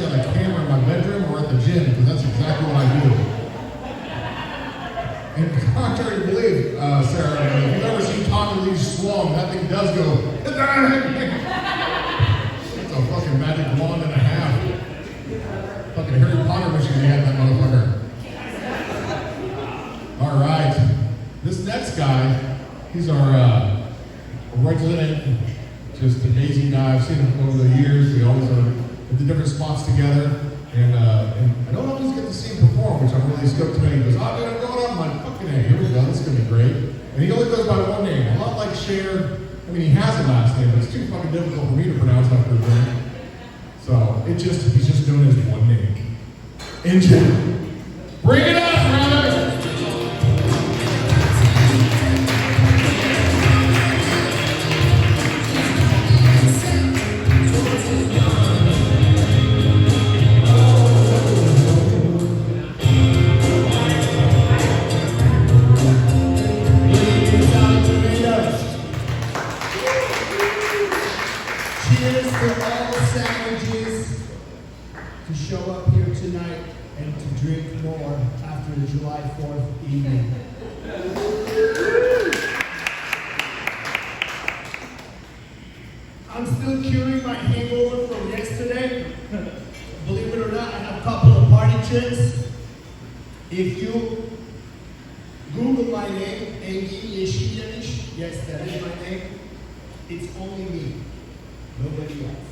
got a camera in my bedroom or at the gym, because that's exactly what I do. And contrary to belief, Sarah, if you've ever seen Tommy Lee Sloan, that thing does go. It's a fucking magic wand and a half. Fucking Harry Potter machine he had that motherfucker. All right, this next guy, he's our resident, just amazing guy. I've seen him over the years. We always are at the different spots together. And I don't always get to see him perform, which I'm really stoked today. He goes, oh, dude, I'm going on my fucking name. Here we go. This is going to be great. And he only goes by one name. A lot like Cher. I mean, he has a last name, but it's too fucking difficult for me to pronounce after his name. So he's just known as one name. Enjoy. Bring it up, brother! To show up here tonight and to drink more after the July 4th evening. I'm still curing my hangover from yesterday. Believe it or not, I have a couple of party tricks. If you Google my name, Engin Yeşildemiş, yes, that is my name, it's only me, nobody else.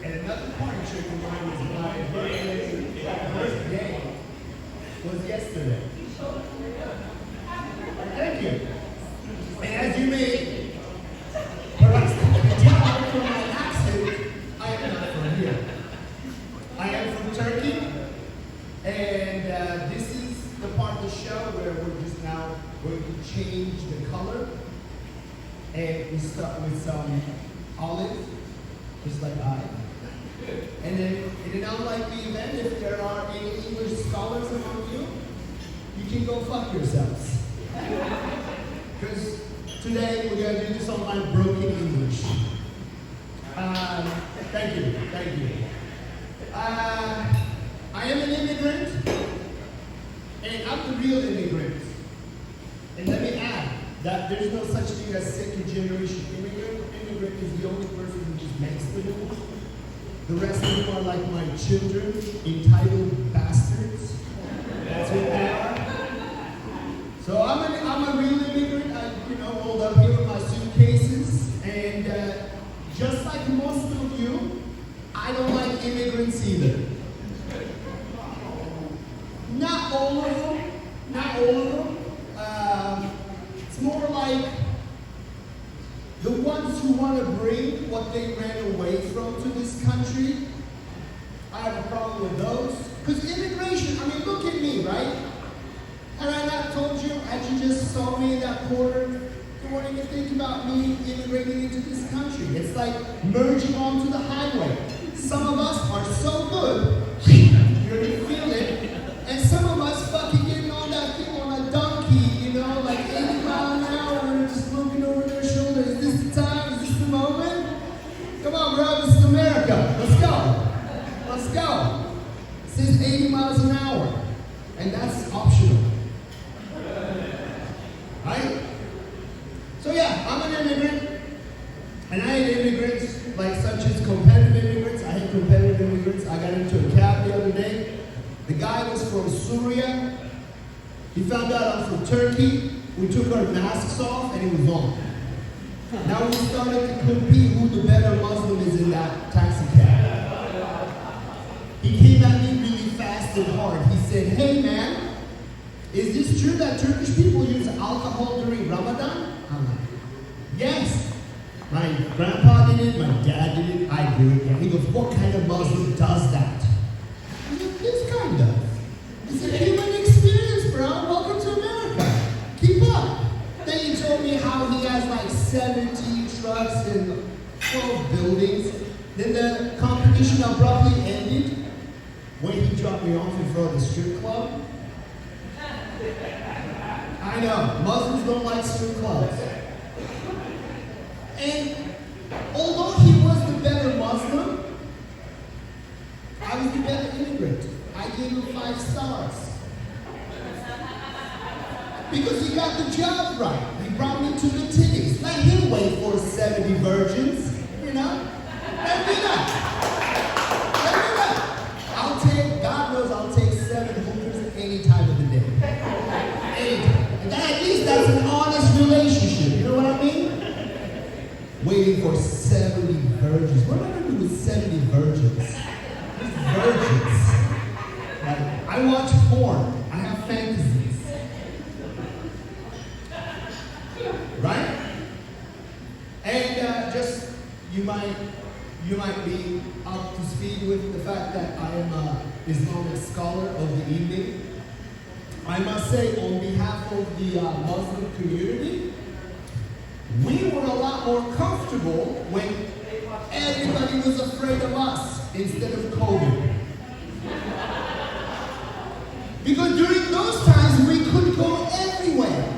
And another party trick of mine was my birthday was yesterday. Thank you. And as you may perhaps tell from my accent, I am not from here. I am from Turkey, and this is the part of the show where we're just now going to change the color. And we start with some olive, just like I. And then, in an unlikely event, if there are any English scholars among you, you can go fuck yourselves. Because today we're going to do this on my broken English. Thank you. I am an immigrant, and I'm the real immigrant. And let me add that there's no such thing as second generation immigrant. Immigrant is the only person who just makes the move. The rest of them are like my children, entitled bastards. That's what they are. So I'm a real immigrant. I rolled up here with my suitcases, and just like most of you, I don't like immigrants either. Not all of them. It's more like the ones who want to bring what they ran away from to this country. I have a problem with those. Because immigration, look at me, right? Had I not told you, had you just saw me in that corner, you wouldn't even think about me immigrating into this country. It's like merging onto the highway. Some of us are so good, you're going to feel it, and some of us fucking getting on that thing on a donkey, like 80 miles an hour, and just looking over their shoulder. Is this the time? Is this the moment? Come on, bro, this is America. Let's go. It says 80 miles an hour, and that's optional. Right? So yeah, I'm an immigrant, and I hate immigrants, such as competitive immigrants. I hate competitive immigrants. I got into a cab the other day. The guy was from Syria. He found out I'm from Turkey. We took our masks off, and it was on. Now we started to compete who the better Muslim is in that taxi cab. He came at me really fast and hard. He said, hey man, is this true that Turkish people use alcohol during Ramadan? I'm like, yes. My grandpa did it, my dad did it, I do it. And he goes, what kind of Muslim does that? I'm like, this kind of. It's a human experience, bro. Welcome to America. Keep up. Then he told me how he has 70 trucks and 12 buildings. Then the competition abruptly ended when he dropped me off in front of the strip club. I know, Muslims don't like strip clubs. And although he was the better Muslim, Because he got the job right. He brought me to the titties. Let him wait for 70 virgins, you know? Let me know. Let me know. I'll take, God knows I'll take 7 hookers any time of the day. Anytime. And at least that's an honest relationship, you know what I mean? Waiting for 70 virgins. What am I going to do with 70 virgins? These virgins. Like, I watch porn. I have fantasies. Right? And just you might be up to speed with the fact that I am an Islamic scholar of the evening. I must say, on behalf of the Muslim community, we were a lot more comfortable when everybody was afraid of us instead of COVID. Because during those times we could go everywhere.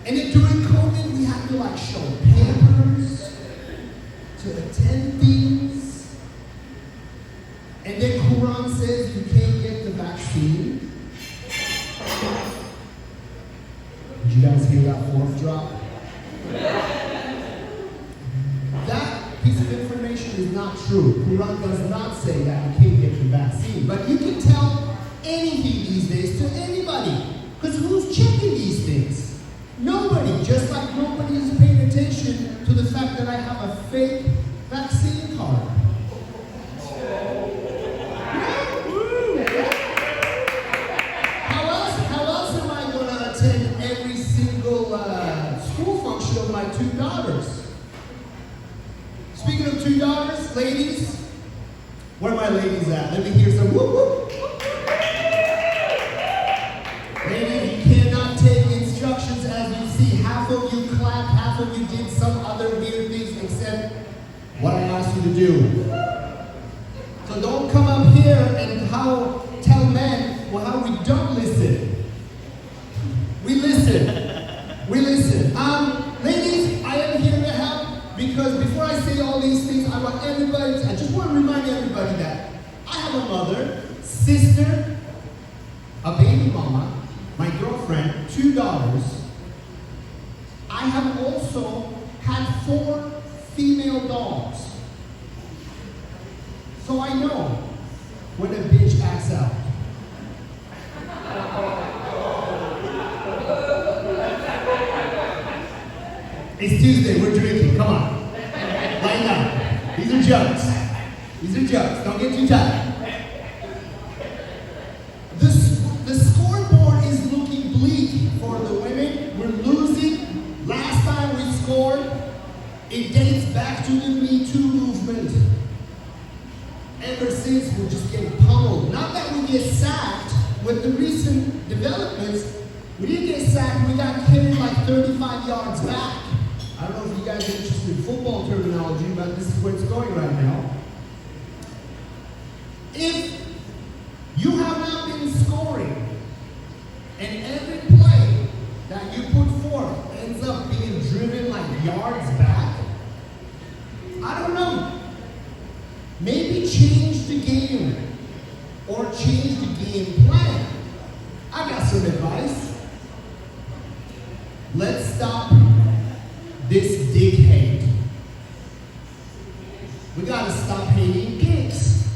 And then during COVID, we had to like show papers to attend things. And then Quran says you can't get the vaccine. Did you guys hear that fourth drop? That piece of information is not true. Quran does not say that you can't get the vaccine. But you can tell anything these days to anybody. Because who's checking these things? Nobody, just like nobody is paying attention to the fact that I have a fake vaccine card. How else am I going to attend every single school function of my 2 daughters? Speaking of 2 daughters, ladies, where are my ladies at? Let me hear some whoop whoop. Ladies, you cannot take instructions as you see. Half of you clapped, half of you did some other weird things except what I asked you to do. So don't come up here and tell men, well, how we don't listen. We listen. We listen. Ladies, I am here to help because before I say all these things, I just want to remind everybody that I have a mother, sister, a baby mama, my girlfriend, 2 daughters. I have also had 4 female dogs. So I know when a bitch acts out. It's Tuesday, we're drinking, come on. Lighten up. These are jokes. These are jokes, don't get too tired. The scoreboard is looking bleak for the women. We're losing. Last time we scored, it dates back to the Me Too movement. Ever since, we're just getting pummeled. Not that we get sacked. With the recent developments, we didn't get sacked. We got carried like 35 yards back. I don't know if you guys are interested in football terminology, but this is where it's going right now. If you have not been scoring, and every play that you put forth ends up being driven like yards back, I don't know. Maybe change the game or change the game plan. I got some advice. Let's stop this dick hate. We gotta stop hating dicks.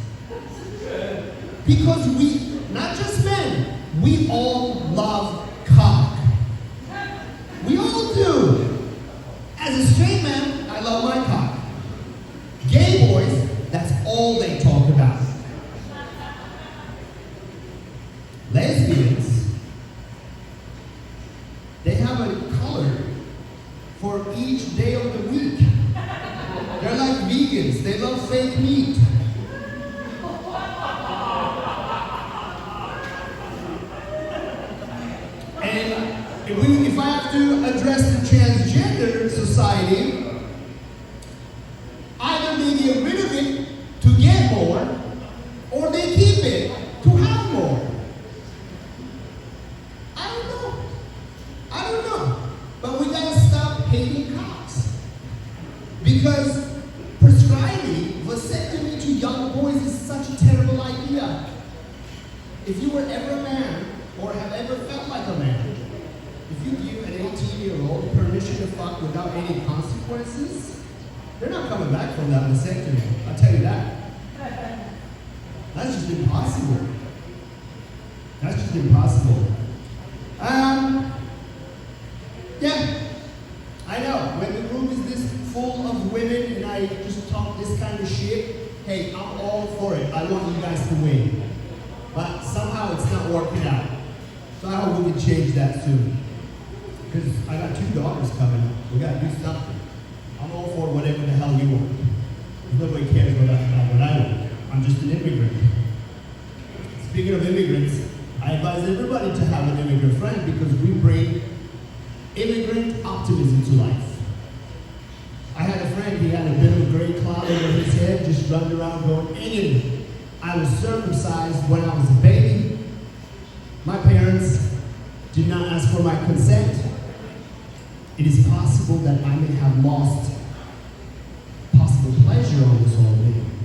Because we, not just men, we all love cock. We all do. As a straight man, I love my cock. Gay boys, that's all they talk about. Lesbians, they have a color for each day of the week. They're like vegans, they love fake meat. And if I have to address the transgender society, either they get rid of it to get more, or they keep it to have more. I don't know. But we gotta stop hating cocks. Because prescribing vasectomy to young boys is such a terrible idea. If you were ever a man, or have ever felt like a man, if you give an 18-year-old permission to fuck without any consequences, they're not coming back from that vasectomy. I'll tell you that. That's just impossible. That's just impossible. Yeah, I know. When the room is this full of women and I just talk this kind of shit, hey, I'm all for it. I want you guys to win. But somehow it's not working out. So I hope we can change that soon. Because I got 2 daughters coming up. We got to do something. I'm all for whatever the hell you want. Nobody cares about what I want. I'm just an immigrant. Speaking of immigrants, I advise everybody to have an immigrant friend because we bring immigrant optimism to life. I had a friend, he had a bit of a gray cloud over his head, just running around going, Ian, I was circumcised when I was a baby. My parents did not ask for my consent. It is possible that I may have lost possible pleasure on this whole thing.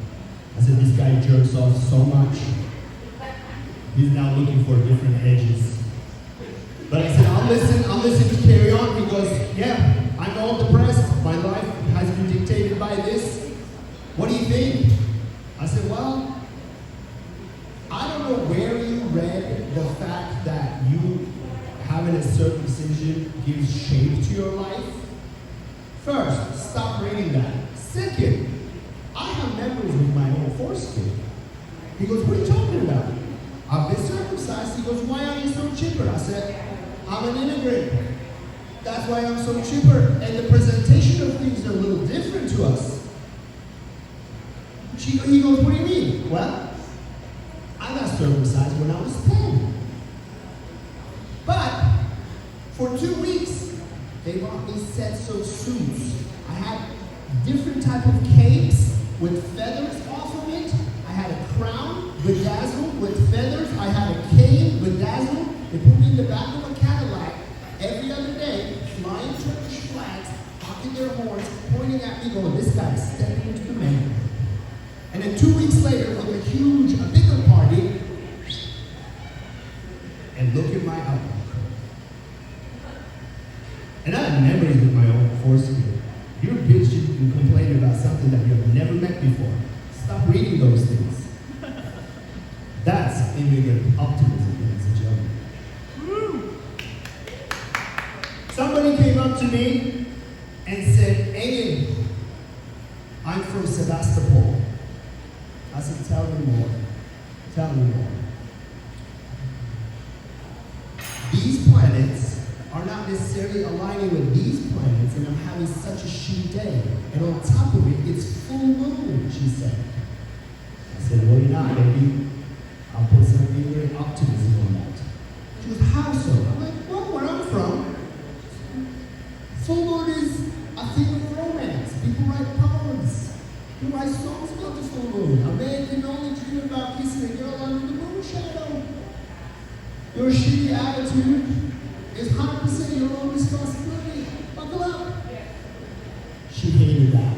I said, this guy jerks off so much. He's now looking for different edges. But I said, I'll listen to carry on because, yeah, I'm all depressed. My life has been dictated by this. What do you think? I said, well, I don't know where you read the fact that you having a circumcision gives shape to your life. First, stop reading that. Second, I have memories with my own foreskin. He goes, what are you talking about? I've been circumcised. He goes, why are you so chipper? I said, I'm an immigrant. That's why I'm so chipper. And the presentation of things are a little different to us. He goes, what do you mean? Well, I got circumcised when I was 10. But for 2 weeks, they bought me sets of suits. I had different type of capes with feathers off of it. I had a crown bedazzled with feathers. I had a cane bedazzled. They put me in the back of a Cadillac every other day, flying Turkish flags, honking their horns, pointing at me, going, this guy's stepping into the man. And then 2 weeks later, with a bigger party, and look at my outlook. And I have memories with my own foreskin. You're a bitch, you can complain about something that you've never met before. Stop reading those things. That's immigrant optimism, ladies and gentlemen. Somebody came up to me and said, Aiden, I'm from Sevastopol. I said, tell me more. Tell me more. These planets are not necessarily aligning with these planets, and I'm having such a shitty day. And on top of it, it's full moon, she said. I said, well, you're not, baby. I'll put some immigrant optimism on that. She goes, how so? I'm like, well, where I'm from, full moon is a theme of romance. People write poems. People write songs about the full moon. A man can only dream about kissing a girl under the moon shadow. Your shitty attitude is 100% your own responsibility. Buckle up. She hated that.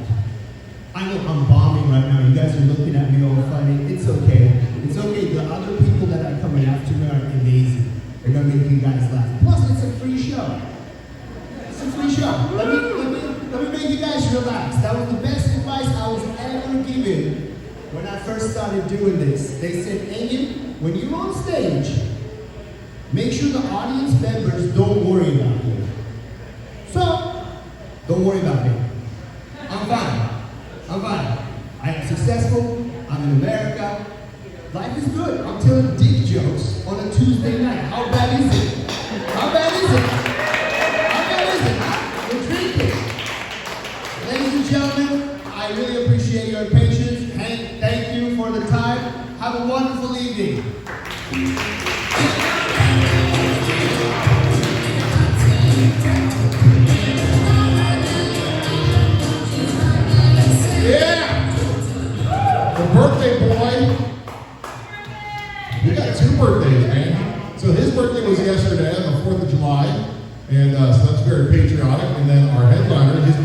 I know I'm bombing right now. You guys are looking at me all funny. It's okay. It's okay. The other people that are coming after me are amazing. They're gonna make you guys laugh. Plus, it's a free show. It's a free show. Let me make you guys relax. That was the best advice I was ever given when I first started doing this. They said, Aiden, when you're on stage, make sure the audience members don't worry about you. So, don't worry about me. I'm fine. I'm fine. I am successful. I'm in America. Life is good. I'm telling dick jokes on a Tuesday night. How bad is it? How bad is it? How bad is it? We're drinking. Ladies and gentlemen, I really appreciate your patience. Hank, thank you for the time. Have a wonderful evening. Yeah! The birthday boy. We got 2 birthdays, man. So his birthday was yesterday on the 4th of July. And so that's very patriotic. And then our headliner, his